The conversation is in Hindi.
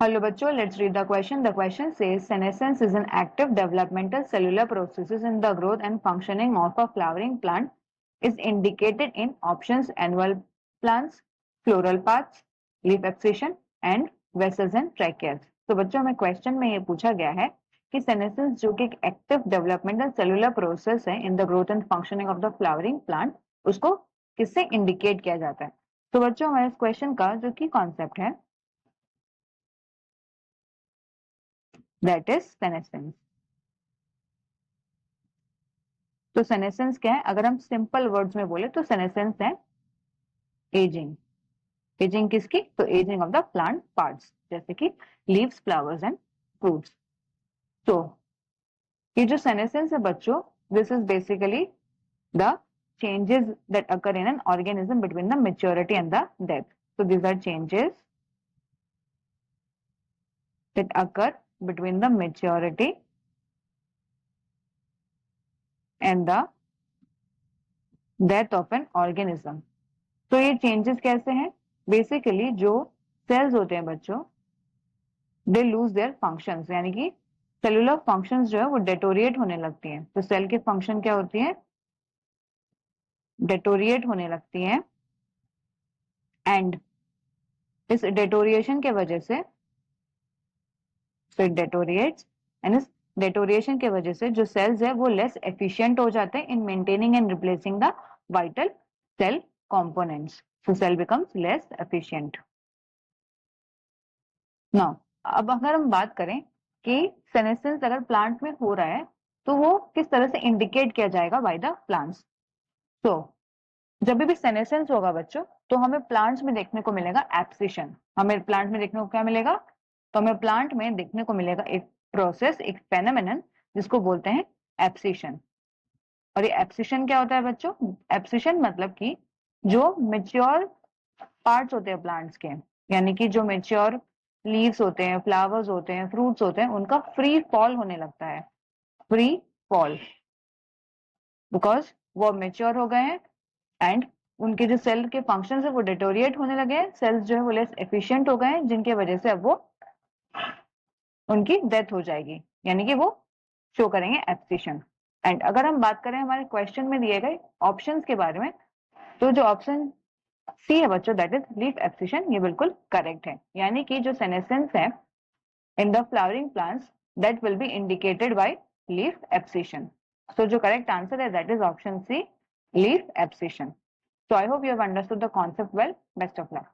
Hello bachcho, let's read the question. The question says senescence is an active developmental cellular processes in the growth and functioning of a flowering plant is indicated in options annual plants, floral parts, leaf abscission and vessels and tracheas. तो बच्चों हमें क्वेश्चन में ये पूछा गया है कि सेनेसेंस जो कि एक एक्टिव डेवलपमेंटल सेलुलर प्रोसेस है in the growth and functioning of the flowering plant उसको किससे इंडिकेट किया जाता है। तो बच्चों हमारे इस क्वेश्चन का जो कि कॉन्सेप्ट है दैट इज सेनेसेंस। तो सेनेसेंस क्या है, अगर हम सिंपल वर्ड्स में बोले तो सेनेसेंस है एजिंग। एजिंग किसकी, तो ageing of the plant parts जैसे कि लीव्स, फ्लावर्स एंड फ्रूट्स। तो ये जो सेनेसेंस है बच्चों, this is basically the changes that occur in an organism between the maturity and the death. So these are changes that occur between the maturity and the death of an organism. तो ये changes कैसे हैं, बेसिकली जो सेल्स होते हैं बच्चों दे लूज देयर फंक्शंस, यानी कि सेलुलर फंक्शंस जो है वो डेटोरिएट होने लगती हैं। तो सेल की फंक्शन क्या होती है, डेटोरिएट होने लगती हैं। एंड इस डेटोरिएशन के वजह से डेटोरिएट्स एंड इस डेटोरिएशन के वजह से जो सेल्स है वो लेस एफिशिएंट हो जाते हैं in maintaining and replacing the vital cell components. So cell becomes less efficient. Now अब अगर हम बात करें कि सेनेसेंस अगर प्लांट में हो रहा है तो वो किस तरह से इंडिकेट किया जाएगा बाय द प्लांट्स। तो जब भी सेनेसेंस होगा बच्चों तो हमें प्लांट्स में देखने को मिलेगा एब्सिशन। हमें प्लांट में देखने को क्या मिलेगा, तो हमें प्लांट में देखने को मिलेगा एक प्रोसेस, एक फेनोमेनन जिसको बोलते हैं एब्सिशन। और ये एब्सिशन क्या होता है बच्चों, एब्सिशन मतलब कि जो मेच्योर पार्ट्स होते हैं प्लांट्स के, यानी कि जो मेच्योर लीव्स होते हैं, फ्लावर्स होते हैं, फ्रूट्स होते हैं, उनका फ्री फॉल होने लगता है। फ्री फॉल बिकॉज वो मेच्योर हो गए हैं एंड उनके जो सेल के फंक्शंस है वो डिटोरिएट होने लगे हैं, सेल्स जो है वो लेस एफिशिएंट हो गए हैं, जिनकी वजह से अब वो उनकी डेथ हो जाएगी, यानी कि वो शो करेंगे एब्सिशन। एंड अगर हम बात करें हमारे क्वेश्चन में दिए गए ऑप्शंस के बारे में, तो जो ऑप्शन सी है बच्चों दैट इज लीफ एब्सिशन, ये बिल्कुल करेक्ट है। यानी कि जो सेनेसेंस है in the flowering plants that will be indicated by leaf abscission. So जो करेक्ट आंसर है that is option C, leaf abscission. So I hope you have understood the concept well. Best of luck.